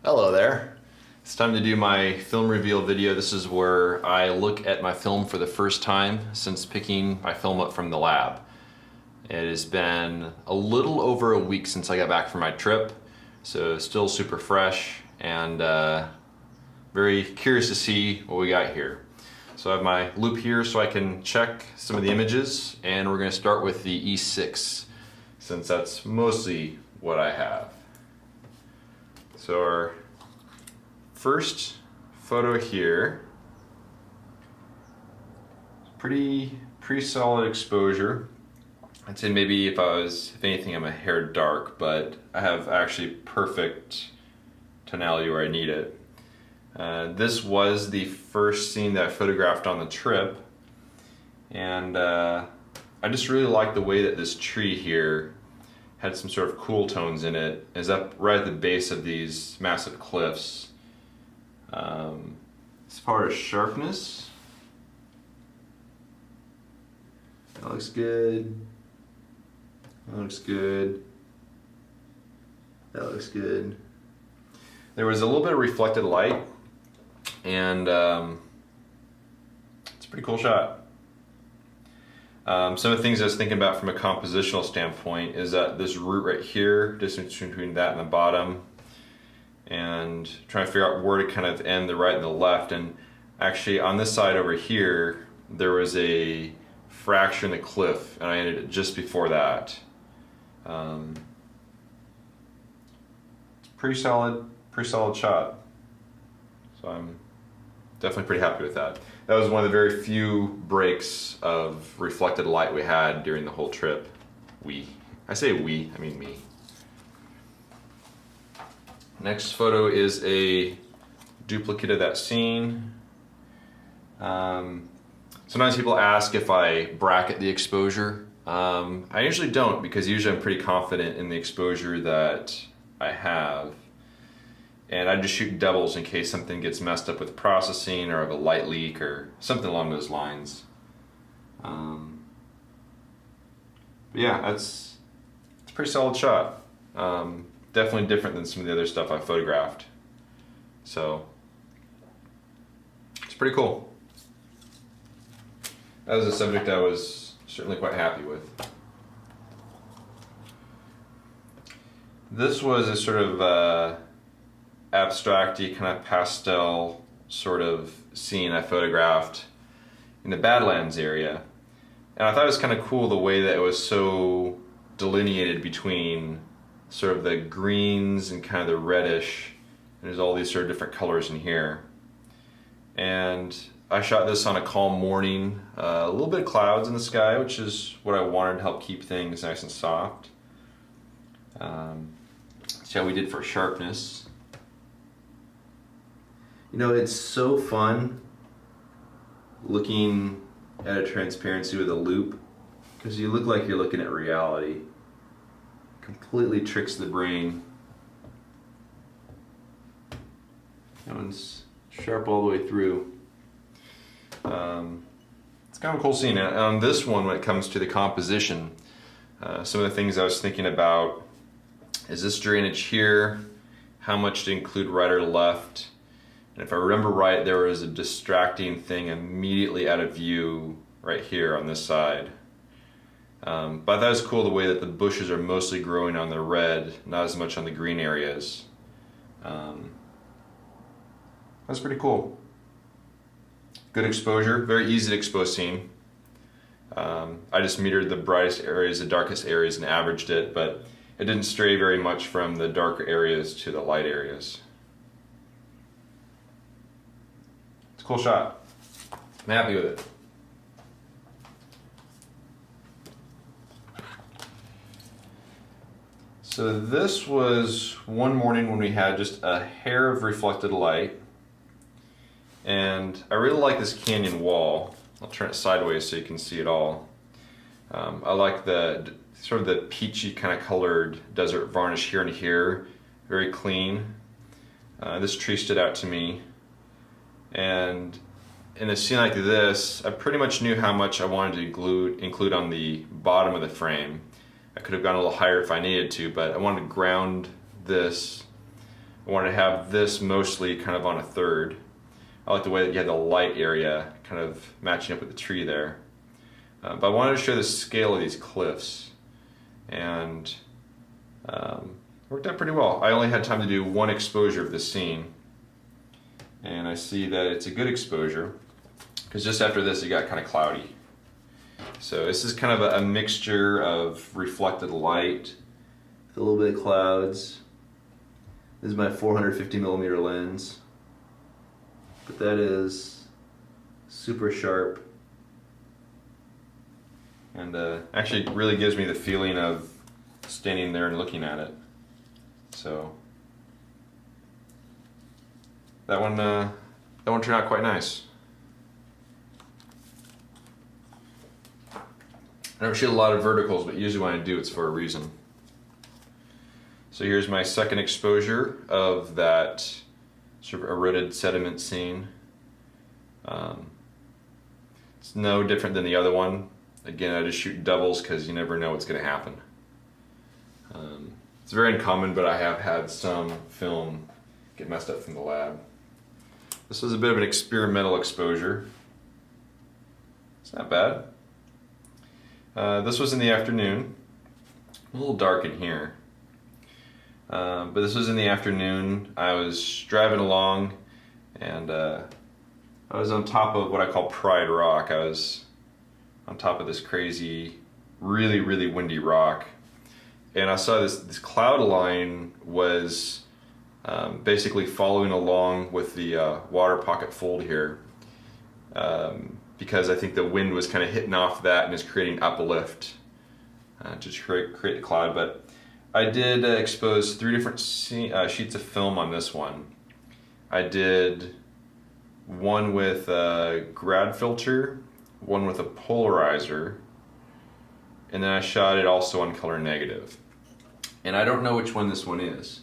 Hello there. It's time to do my film reveal video. This is where I look at my film for the first time since picking my film up from the lab. It has been a little over a week since I got back from my trip, so still super fresh and very curious to see what we got here. So I have my loop here so I can check some of the images, and we're going to start with the E6 since that's mostly what I have. So our first photo here, pretty solid exposure. I'd say maybe if anything, I'm a hair dark, but I have actually perfect tonality where I need it. This was the first scene that I photographed on the trip, and I just really like the way that this tree here had some sort of cool tones in it. It's up right at the base of these massive cliffs. As far as sharpness, that looks good. That looks good. That looks good. There was a little bit of reflected light, and it's a pretty cool shot. Some of the things I was thinking about from a compositional standpoint is that this root right here, distance between that and the bottom, and trying to figure out where to kind of end the right and the left. And actually on this side over here, there was a fracture in the cliff, and I ended it just before that. It's pretty solid shot. So I'm definitely pretty happy with that. That was one of the very few breaks of reflected light we had during the whole trip. I say we, I mean me. Next photo is a duplicate of that scene. Sometimes people ask if I bracket the exposure. I usually don't, because usually I'm pretty confident in the exposure that I have. And I just shoot doubles in case something gets messed up with processing or I have a light leak or something along those lines. But yeah, it's a pretty solid shot. Definitely different than some of the other stuff I photographed. So it's pretty cool. That was a subject I was certainly quite happy with. This was a sort of abstract-y kind of pastel sort of scene I photographed in the Badlands area. And I thought it was kind of cool the way that it was so delineated between sort of the greens and kind of the reddish. And there's all these sort of different colors in here. And I shot this on a calm morning, a little bit of clouds in the sky, which is what I wanted to help keep things nice and soft. See how we did for sharpness. You know, it's so fun looking at a transparency with a loop, because you look like you're looking at reality. Completely tricks the brain. That one's sharp all the way through. It's kind of a cool scene. And on this one, when it comes to the composition, some of the things I was thinking about is this drainage here, how much to include right or left. And if I remember right, there was a distracting thing immediately out of view right here on this side. But that was cool the way that the bushes are mostly growing on the red, not as much on the green areas. That's pretty cool. Good exposure, very easy to expose scene. I just metered the brightest areas, the darkest areas, and averaged it, but it didn't stray very much from the darker areas to the light areas. It's a cool shot. I'm happy with it. So this was one morning when we had just a hair of reflected light, and I really like this canyon wall. I'll turn it sideways so you can see it all. I like the sort of the peachy kind of colored desert varnish here and here, very clean. This tree stood out to me, and in a scene like this, I pretty much knew how much I wanted to include on the bottom of the frame. I could have gone a little higher if I needed to, but I wanted to ground this. I I wanted to have this mostly kind of on a third. I like the way that you had the light area kind of matching up with the tree there. But I wanted to show the scale of these cliffs, and worked out pretty well. I only had time to do one exposure of this scene, and I see that it's a good exposure because just after this it got kind of cloudy. So this is kind of a mixture of reflected light with a little bit of clouds. This is my 450mm lens, but that is super sharp, and actually really gives me the feeling of standing there and looking at it. So that one turned out quite nice. I don't shoot a lot of verticals, but usually when I do, it's for a reason. So here's my second exposure of that sort of eroded sediment scene. It's no different than the other one. Again, I just shoot doubles because you never know what's going to happen. It's very uncommon, but I have had some film get messed up from the lab. This was a bit of an experimental exposure. It's not bad. This was in the afternoon. A little dark in here. But this was in the afternoon. I was driving along, and I was on top of what I call Pride Rock. I was on top of this crazy, really, really windy rock. And I saw this cloud line was basically following along with the water pocket fold here. Because I think the wind was kind of hitting off that and is creating uplift to create the cloud. But I did expose 3 different sheets of film on this one. I did one with a grad filter, one with a polarizer, and then I shot it also on color negative. And I don't know which one this one is.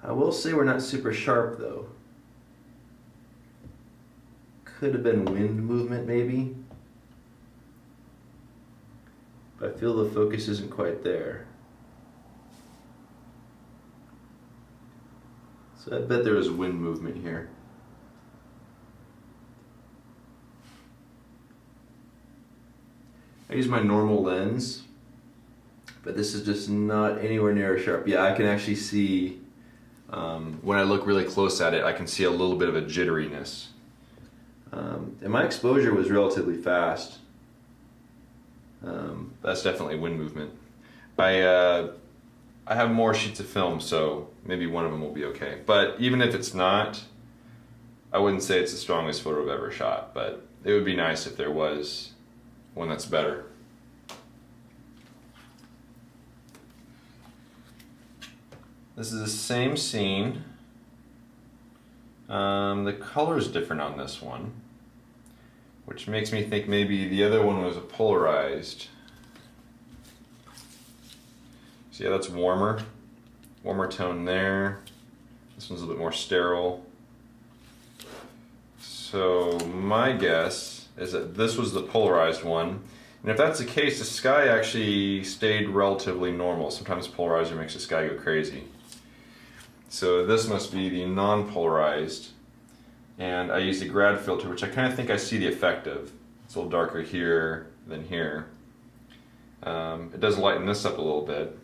I will say we're not super sharp though. Could have been wind movement maybe, but I feel the focus isn't quite there. So I bet there was wind movement here. I use my normal lens, but this is just not anywhere near sharp. Yeah, I can actually see, when I look really close at it, I can see a little bit of a jitteriness. And my exposure was relatively fast. That's definitely wind movement. I have more sheets of film, so maybe one of them will be okay. But even if it's not, I wouldn't say it's the strongest photo I've ever shot, but it would be nice if there was one that's better. This is the same scene. The color is different on this one, which makes me think maybe the other one was a polarized. So yeah, that's warmer tone there. This one's a little bit more sterile. So my guess is that this was the polarized one. And if that's the case, the sky actually stayed relatively normal. Sometimes polarizer makes the sky go crazy. So this must be the non-polarized. And I used a grad filter, which I kind of think I see the effect of. It's a little darker here than here. It does lighten this up a little bit.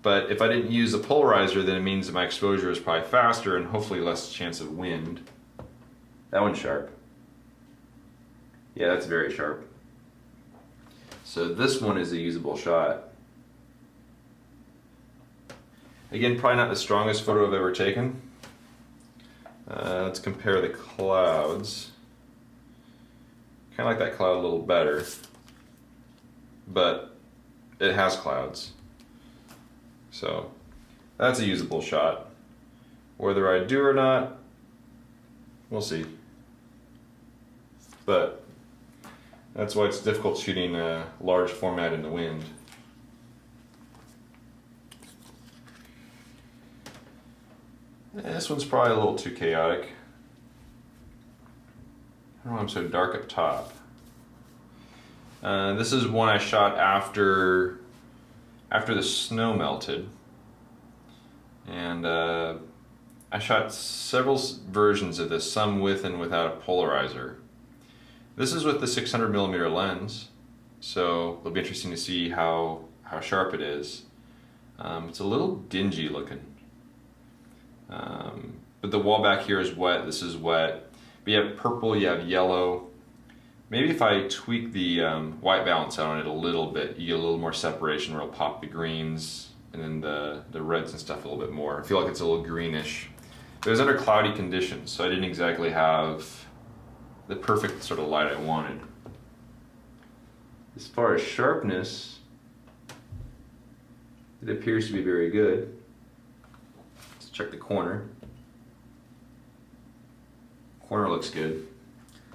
But if I didn't use a polarizer, then it means that my exposure is probably faster and hopefully less chance of wind. That one's sharp. Yeah, that's very sharp. So this one is a usable shot. Again, probably not the strongest photo I've ever taken. Let's compare the clouds. Kind of like that cloud a little better, but it has clouds. So that's a usable shot. Whether I do or not, we'll see. But that's why it's difficult shooting a large format in the wind. This one's probably a little too chaotic. I don't know why I'm so dark up top. This is one I shot after after the snow melted, and I shot several versions of this, some with and without a polarizer. This is with the 600mm lens, so it'll be interesting to see how sharp it is. It's a little dingy looking. But the wall back here is wet, this is wet. But you have purple, you have yellow. Maybe if I tweak the white balance out on it a little bit, you get a little more separation where it'll pop the greens and then the reds and stuff a little bit more. I feel like it's a little greenish. It was under cloudy conditions, so I didn't exactly have the perfect sort of light I wanted. As far as sharpness, it appears to be very good. Let's check the corner. Corner looks good.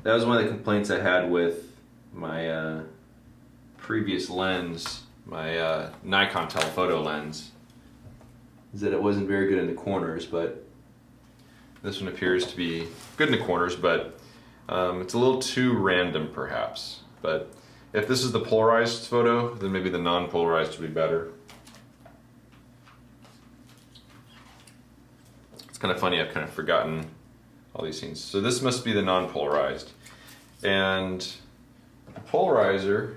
That was one of the complaints I had with my previous lens, my Nikon telephoto lens, is that it wasn't very good in the corners, but this one appears to be good in the corners, but it's a little too random perhaps. But if this is the polarized photo, then maybe the non-polarized would be better. It's kind of funny, I've kind of forgotten all these things. So this must be the non-polarized. And the polarizer,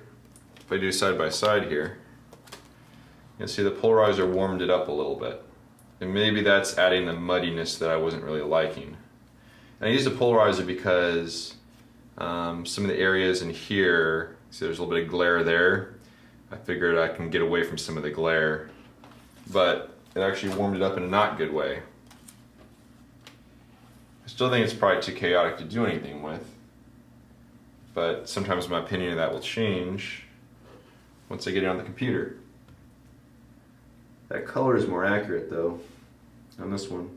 if I do side by side here, you can see the polarizer warmed it up a little bit. And maybe that's adding the muddiness that I wasn't really liking. And I used a polarizer because some of the areas in here, see there's a little bit of glare there. I figured I can get away from some of the glare, but it actually warmed it up in a not good way. I still think it's probably too chaotic to do anything with, but sometimes my opinion of that will change once I get it on the computer. That color is more accurate though on this one.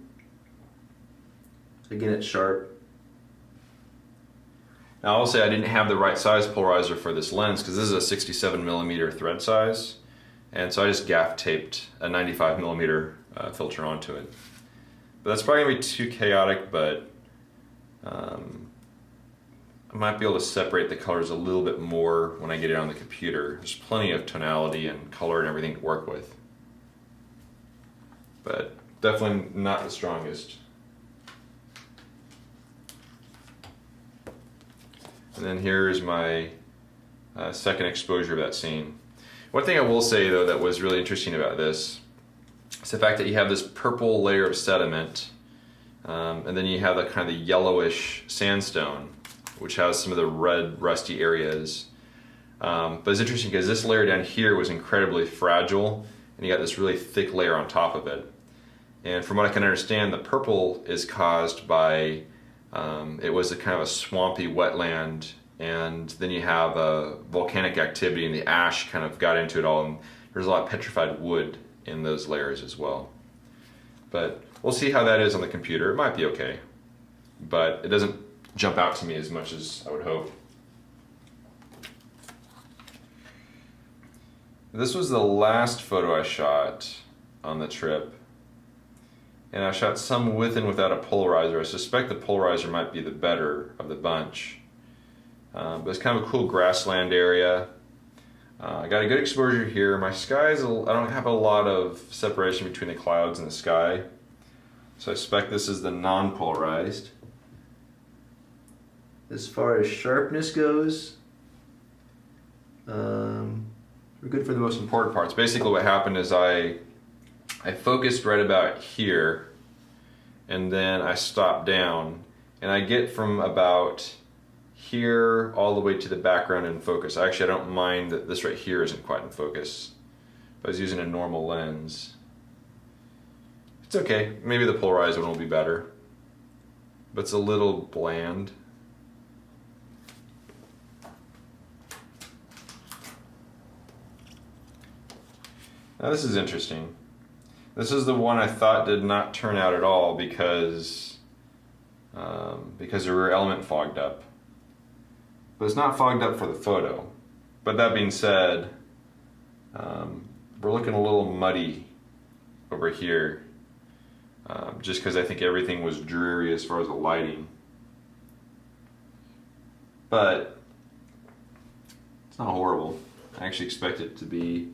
Again, it's sharp. Now I'll say I didn't have the right size polarizer for this lens because this is a 67mm thread size, and so I just gaff taped a 95mm filter onto it. But that's probably going to be too chaotic, but I might be able to separate the colors a little bit more when I get it on the computer. There's plenty of tonality and color and everything to work with, but definitely not the strongest. And then here's my second exposure of that scene. One thing I will say though that was really interesting about this is the fact that you have this purple layer of sediment, and then you have the kind of the yellowish sandstone, which has some of the red rusty areas. But it's interesting because this layer down here was incredibly fragile, and you got this really thick layer on top of it. And from what I can understand, the purple is caused by it was a kind of a swampy wetland, and then you have volcanic activity, and the ash kind of got into it all, and there's a lot of petrified wood in those layers as well. But we'll see how that is on the computer. It might be okay, but it doesn't jump out to me as much as I would hope. This was the last photo I shot on the trip, and I shot some with and without a polarizer. I suspect the polarizer might be the better of the bunch. But it's kind of a cool grassland area. I got a good exposure here. My skies, I don't have a lot of separation between the clouds and the sky, so I suspect this is the non-polarized. As far as sharpness goes, we're good for the most important parts. Basically what happened is I focused right about here, and then I stopped down, and I get from about here all the way to the background in focus. Actually, I don't mind that this right here isn't quite in focus. If I was using a normal lens, it's okay. Maybe the polarized one will be better, but it's a little bland. Now this is interesting. This is the one I thought did not turn out at all because the rear element fogged up. But it's not fogged up for the photo. But that being said, we're looking a little muddy over here, just because I think everything was dreary as far as the lighting. But it's not horrible. I actually expect it to be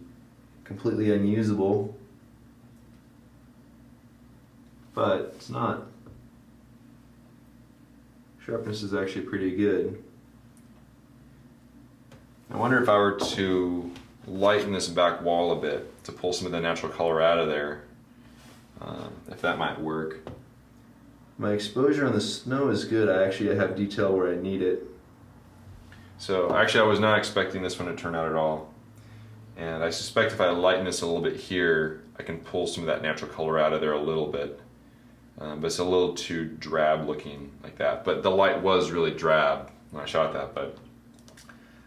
completely unusable, but it's not. Sharpness is actually pretty good. I wonder if I were to lighten this back wall a bit to pull some of the natural color out of there, if that might work. My exposure on the snow is good. I actually have detail where I need it. So actually I was not expecting this one to turn out at all. And I suspect if I lighten this a little bit here, I can pull some of that natural color out of there a little bit. But it's a little too drab looking like that. But the light was really drab when I shot that. But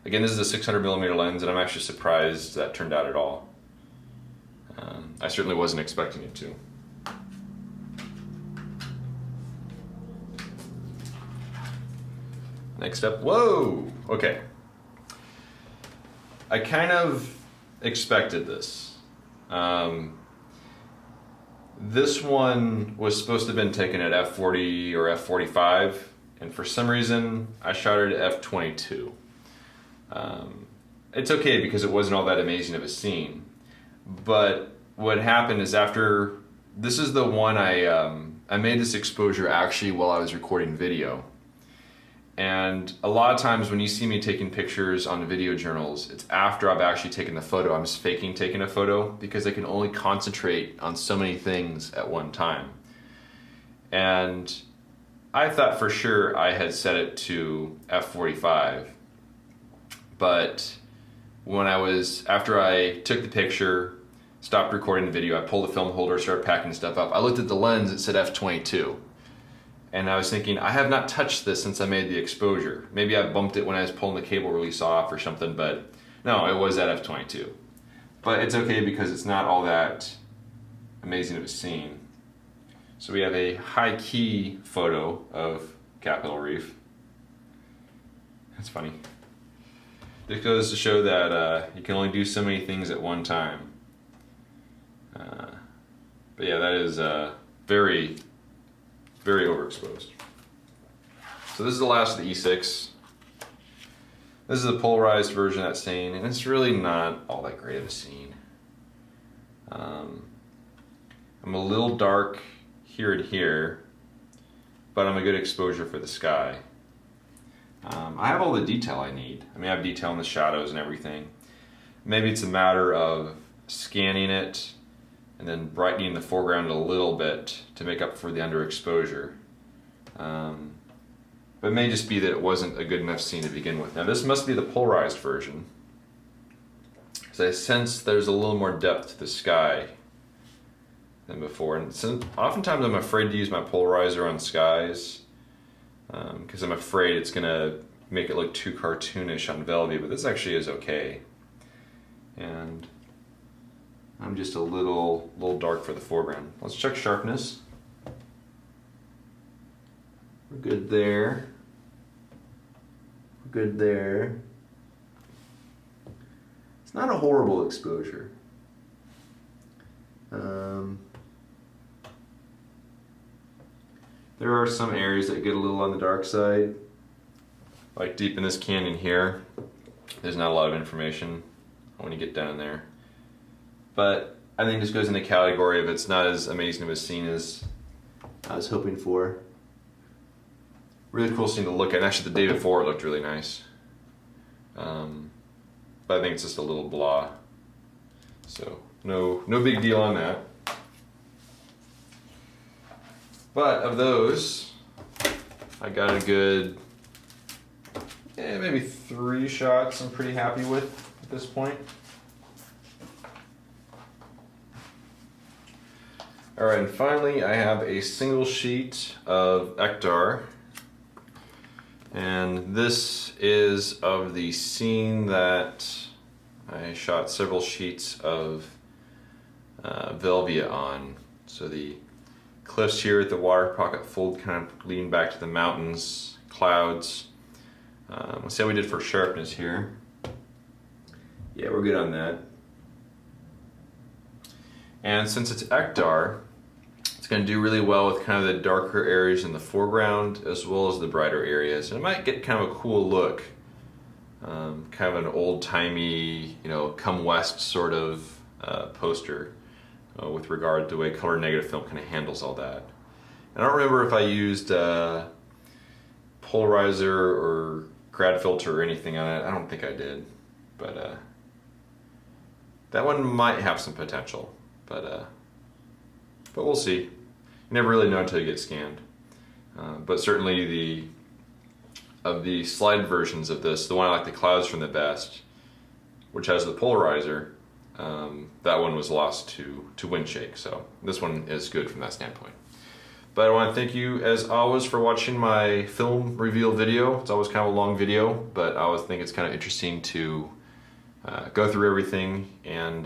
again, this is a 600mm lens, and I'm actually surprised that turned out at all. I certainly wasn't expecting it to. Next up, whoa, okay. I kind of expected this. This one was supposed to have been taken at f/40 or f/45, and for some reason I shot it at f/22. It's okay because it wasn't all that amazing of a scene, but what happened is after, this is the one I made this exposure actually while I was recording video. And a lot of times when you see me taking pictures on the video journals, it's after I've actually taken the photo. I'm just faking taking a photo because I can only concentrate on so many things at one time. And I thought for sure I had set it to f/45, but when after I took the picture, stopped recording the video, I pulled the film holder, started packing stuff up, I looked at the lens, it said f/22. And I was thinking, I have not touched this since I made the exposure. Maybe I bumped it when I was pulling the cable release off or something, but no, it was at f/22. But it's okay because it's not all that amazing of a scene. So we have a high key photo of Capitol Reef. That's funny. This goes to show that you can only do so many things at one time. But yeah, that is very, very overexposed. So this is the last of the E6. This is a polarized version of that scene, and it's really not all that great of a scene. I'm a little dark here and here, but I'm a good exposure for the sky. I have all the detail I need. I mean, I have detail in the shadows and everything. Maybe it's a matter of scanning it and then brightening the foreground a little bit to make up for the underexposure. But it may just be that it wasn't a good enough scene to begin with. Now this must be the polarized version, because I sense there's a little more depth to the sky than before. And oftentimes I'm afraid to use my polarizer on skies, because I'm afraid it's gonna make it look too cartoonish on Velvia, but this actually is okay. And I'm just a little dark for the foreground. Let's check sharpness. We're good there. We're good there. It's not a horrible exposure. There are some areas that get a little on the dark side. Like deep in this canyon here, there's not a lot of information when you get down there. But I think this goes in the category of it's not as amazing of a scene as I was hoping for. Really cool scene to look at. And actually the day before it looked really nice. But I think it's just a little blah. So no big deal on that. But of those, I got a good, maybe 3 shots I'm pretty happy with at this point. Alright, and finally I have a single sheet of Ektar. And this is of the scene that I shot several sheets of Velvia on. So the cliffs here at the water pocket fold kind of leading back to the mountains, clouds. Let's see how we did for sharpness here. Yeah, we're good on that. And since it's Ektar, it's going to do really well with kind of the darker areas in the foreground as well as the brighter areas. And it might get kind of a cool look, kind of an old-timey, come west sort of poster with regard to the way color negative film kind of handles all that. And I don't remember if I used Polarizer or grad filter or anything on it. I don't think I did, but that one might have some potential, but we'll see. You never really know until you get scanned. But certainly of the slide versions of this, the one I like the clouds from the best, which has the polarizer, that one was lost to wind shake, so this one is good from that standpoint. But I want to thank you as always for watching my film reveal video. It's always kind of a long video, but I always think it's kind of interesting to go through everything and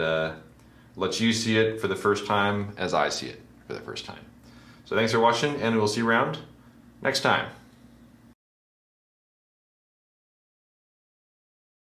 let you see it for the first time as I see it for the first time. So thanks for watching, and we'll see you around next time.